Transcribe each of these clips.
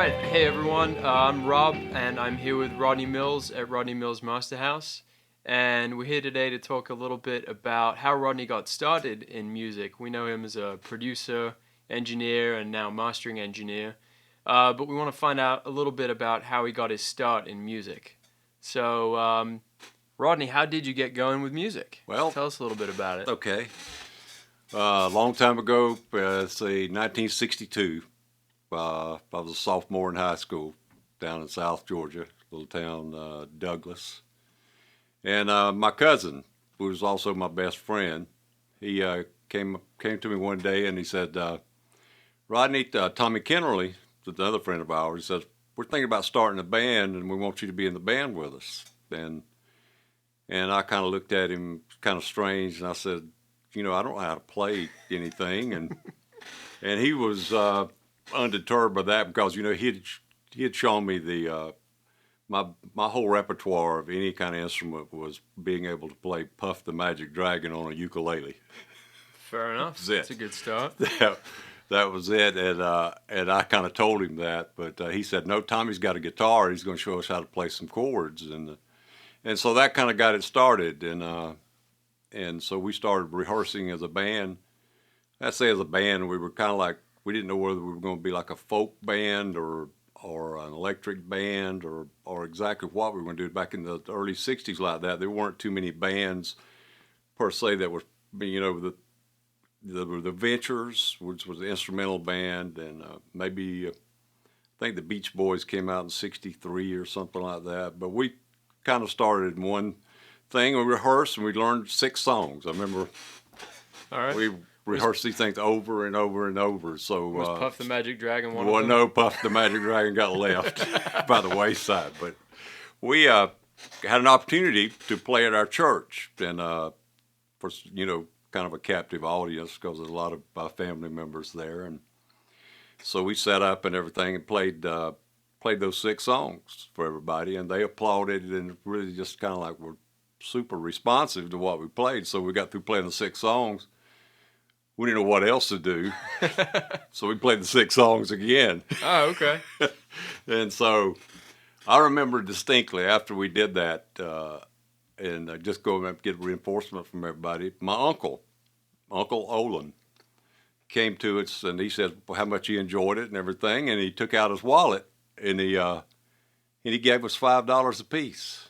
right, hey everyone, I'm Rob, and I'm here with Rodney Mills at Rodney Mills Masterhouse, and we're here today to talk a little bit about how Rodney got started in music. We know him as a producer, engineer, and now mastering engineer, but we want to find out a little bit about how he got his start in music. So, Rodney, how did you get going with music? Well, Tell us a little bit about it. okay. A long time ago, say 1962, I was a sophomore in high school down in South Georgia, little town Douglas. And my cousin, who was also my best friend, he came to me one day and he said, Rodney, Tommy Kennerly, another friend of ours, he says, we're thinking about starting a band and we want you to be in the band with us. And I kind of looked at him kind of strange and I said, I don't know how to play anything. And he was undeterred by that because, he had shown me the my whole repertoire of any kind of instrument was being able to play Puff the Magic Dragon on a ukulele. Fair enough. That's a good start. That was it, and I kind of told him that, but he said, "No, Tommy's got a guitar. He's going to show us how to play some chords," and so that kind of got it started, and so we started rehearsing as a band. I say as a band, we were kind of like we didn't know whether we were going to be like a folk band or an electric band or exactly what we were going to do. Back in the early '60s, like that, there weren't too many bands per se that were, the Ventures, which was the instrumental band, and maybe I think the Beach Boys came out in '63 or something like that. But we kind of started in one thing. We rehearsed and we learned 6 songs. I remember All right. we rehearsed these things over and over and over. So Was Puff the Magic Dragon one well, of them? no, Puff the Magic Dragon got left by the wayside. But we had an opportunity to play at our church, and for kind of a captive audience because there's a lot of my family members there, and so we set up and everything and played those 6 songs for everybody, and they applauded and really just kind of like were super responsive to what we played. So we got through playing the 6 songs. We didn't know what else to do, so we played the 6 songs again. Oh, okay. And so I remember distinctly after we did that, and just going up get reinforcement from everybody, my Uncle Olin, came to us and he said how much he enjoyed it and everything, and he took out his wallet and he gave us $5 a piece.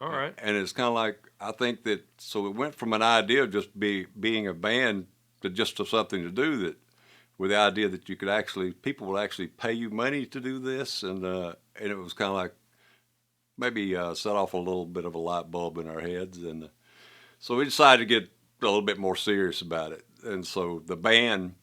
All right. And it's kind of like, I think that, so it went from an idea of just being a band to just something to do, that with the idea that you could actually, people would actually pay you money to do this, and it was kind of like maybe set off a little bit of a light bulb in our heads, and so we decided to get a little bit more serious about it. And so the band,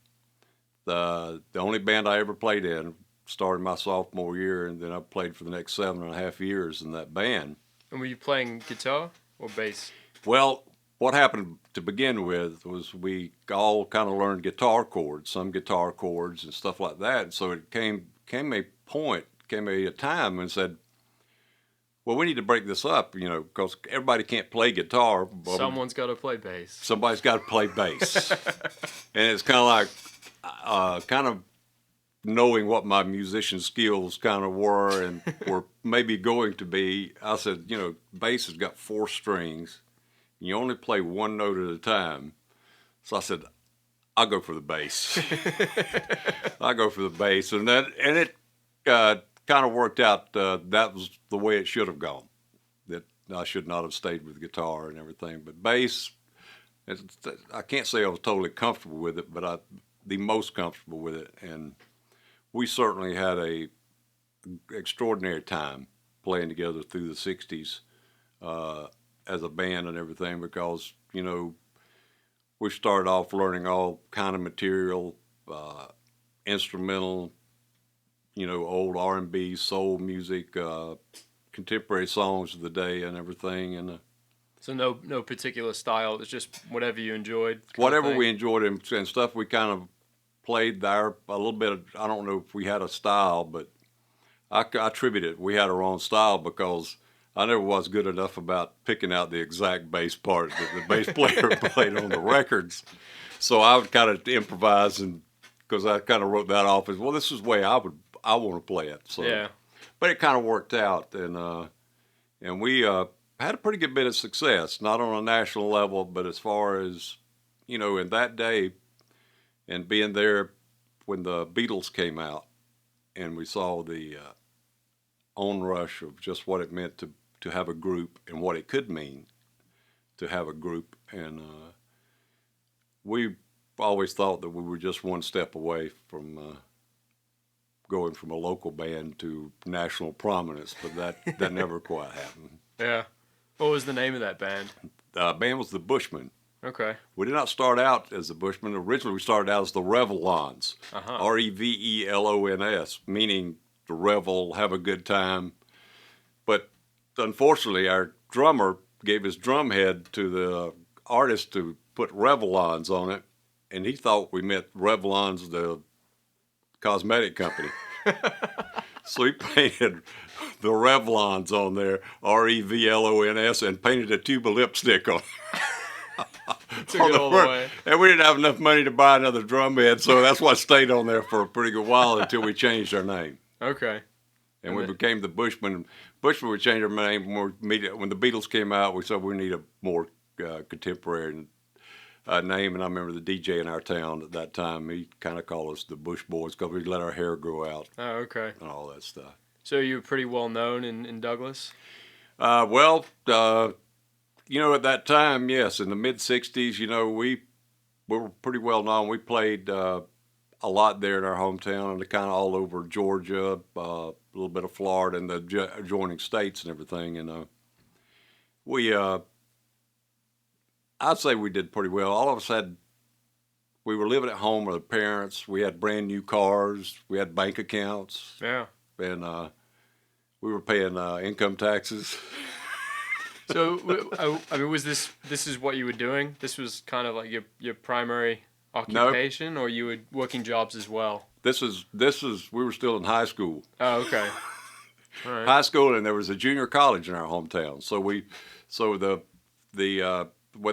the only band I ever played in, started my sophomore year, and then I played for the next 7.5 years in that band. And were you playing guitar or bass? Well, what happened to begin with was we all kind of learned guitar chords, some guitar chords and stuff like that. And so it came a time and said, well, we need to break this up, because everybody can't play guitar. Someone's got to play bass. Somebody's got to play bass. And it's kind of like, kind of knowing what my musician skills kind of were and were maybe going to be. I said, bass has got 4 strings. You only play one note at a time. So I said, I'll go for the bass. I'll go for the bass. And it kind of worked out. That was the way it should have gone. That I should not have stayed with guitar and everything. But bass, I can't say I was totally comfortable with it, but the most comfortable with it. And we certainly had a extraordinary time playing together through the 60s. As a band and everything, because we started off learning all kind of material, instrumental, old R&B, soul music, contemporary songs of the day and everything, and So no particular style. It's just whatever you enjoyed. whatever we enjoyed and stuff. We kind of played there a little bit. I don't know if we had a style, but I attribute it. We had our own style because I never was good enough about picking out the exact bass part that the bass player played on the records. So I would kind of improvise, and because I kind of wrote that off as, well, this is the way I I want to play it. So, Yeah. but it kind of worked out, and we had a pretty good bit of success, not on a national level, but as far as in that day, and being there when the Beatles came out, and we saw the onrush of just what it meant to have a group and what it could mean to have a group, and we always thought that we were just one step away from going from a local band to national prominence, but that never quite happened. Yeah. What was the name of that band? The band was the Bushmen. Okay. We did not start out as the Bushmen. Originally, we started out as the Revelons, Uh-huh. Revelons, meaning to revel, have a good time. But unfortunately, our drummer gave his drum head to the artist to put Revelons on it, and he thought we meant Revlon's, the cosmetic company. So he painted the Revlons on there, Revelons, and painted a tube of lipstick on Took it all the way. And we didn't have enough money to buy another drum head, so that's why it stayed on there for a pretty good while until we changed our name. Okay. And we became the Bushmen. Bushmen would change our name more immediately. When the Beatles came out, we said we need a more contemporary name. And I remember the DJ in our town at that time, he kind of called us the Bush Boys because we let our hair grow out. Oh, okay. And all that stuff. So you were pretty well known in Douglas? At that time, yes, in the mid-'60s, we were pretty well known. We played a lot there in our hometown and kind of all over Georgia, a little bit of Florida and the adjoining states and everything. And I'd say we did pretty well. All of us we were living at home with our parents. We had brand new cars. We had bank accounts. Yeah. And we were paying income taxes. So, was this is what you were doing? This was kind of like your primary occupation, or you were working jobs as well? This is we were still in high school. Oh, okay. All right. High school, and there was a junior college in our hometown. So when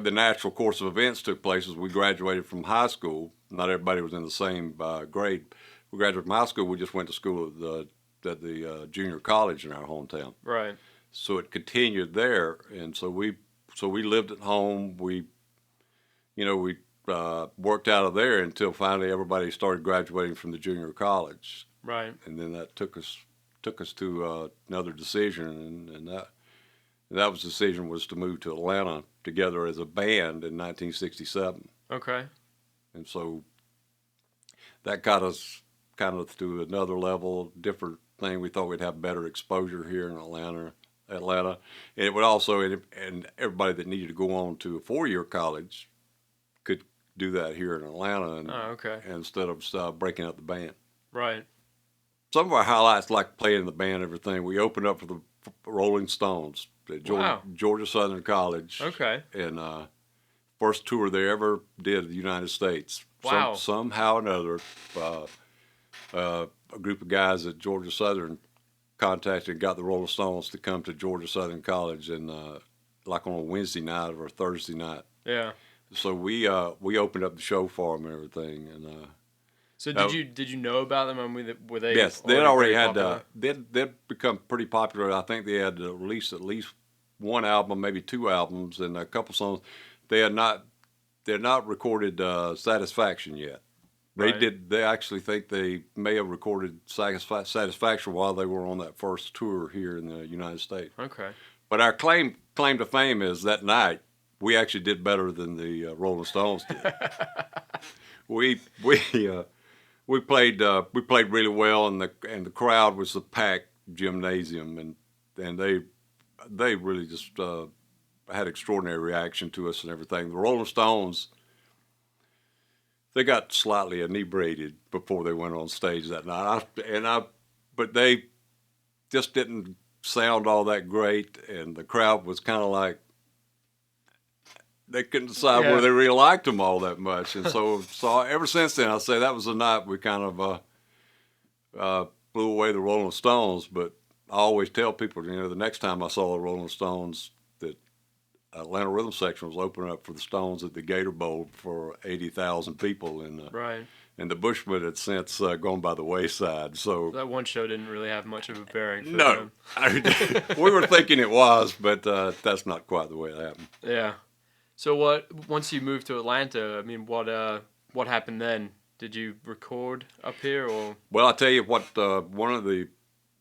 the natural course of events took place is we graduated from high school. Not everybody was in the same grade. We graduated from high school. We just went to school at the junior college in our hometown. Right. So it continued there, and so we lived at home. We worked out of there until finally everybody started graduating from the junior college. Right. And then that took us to another decision, and that was the decision was to move to Atlanta together as a band in 1967. Okay. And so that got us kind of to another level, different thing. We thought we'd have better exposure here in Atlanta. And it would also, and everybody that needed to go on to a 4-year college could do that here in Atlanta, okay. Instead of breaking up the band. Right. Some of our highlights, like playing in the band and everything, we opened up for the Rolling Stones at Georgia Southern College. Okay. And first tour they ever did in the United States. Wow. Somehow or another, a group of guys at Georgia Southern contacted and got the Rolling Stones to come to Georgia Southern College, and like on a Wednesday night or a Thursday night. Yeah. So we opened up the show for them and everything, and. So did you know about them? I mean, were they? Yes, they'd already had. They'd become pretty popular. I think they had released at least one album, maybe 2 albums, and a couple songs. They had not recorded Satisfaction yet. They did. They actually think they may have recorded Satisfaction while they were on that first tour here in the United States. Okay. But our claim to fame is that night we actually did better than the Rolling Stones did. We played really well, and the crowd was a packed gymnasium, and they really just had extraordinary reaction to us and everything. The Rolling Stones, they got slightly inebriated before they went on stage that night, but they just didn't sound all that great, and the crowd was kind of like they couldn't decide whether they really liked them all that much, and so ever since then, I say that was the night we kind of blew away the Rolling Stones. But I always tell people, the next time I saw the Rolling Stones, that Atlanta Rhythm Section was opening up for the Stones at the Gator Bowl for 80,000 people, and and the Bushmen had since gone by the wayside. So That one show didn't really have much of a bearing for no, them. we were thinking it was, but that's not quite the way it happened. Yeah. So once you moved to Atlanta, I mean, what happened then? Did you record up here or? Well, I tell you what, one of the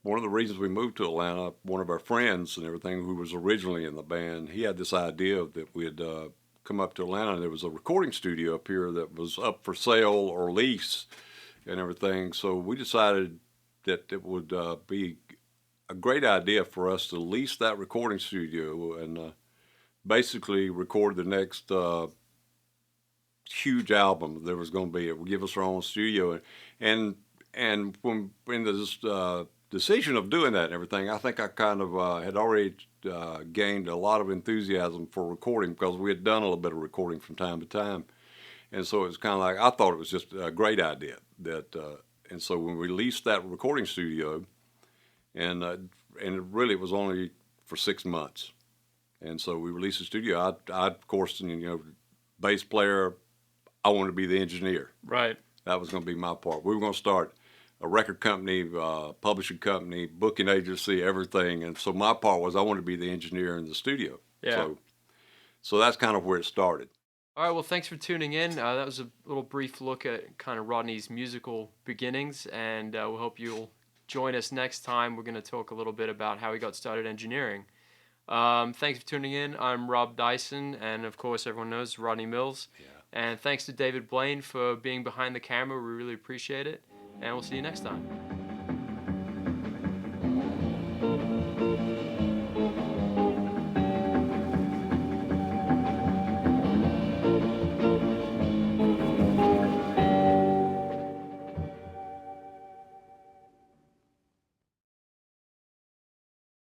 reasons we moved to Atlanta, one of our friends and everything who was originally in the band, he had this idea that we'd come up to Atlanta, and there was a recording studio up here that was up for sale or lease and everything. So we decided that it would be a great idea for us to lease that recording studio and basically record the next huge album there was going to be. It would give us our own studio, and when in this decision of doing that and everything, I think I kind of had already gained a lot of enthusiasm for recording because we had done a little bit of recording from time to time, and so it was kind of like I thought it was just a great idea that, and so when we leased that recording studio, and really it was only for 6 months, and so we released the studio. I of course, bass player. I wanted to be the engineer. Right. That was going to be my part. We were going to start a record company, publishing company, booking agency, everything. And so my part was I wanted to be the engineer in the studio. Yeah. So that's kind of where it started. All right. Well, thanks for tuning in. That was a little brief look at kind of Rodney's musical beginnings, and we hope you'll join us next time. We're going to talk a little bit about how he got started engineering. Thanks for tuning in. I'm Rob Dyson, and of course, everyone knows Rodney Mills. Yeah. And thanks to David Blaine for being behind the camera. We really appreciate it. And we'll see you next time.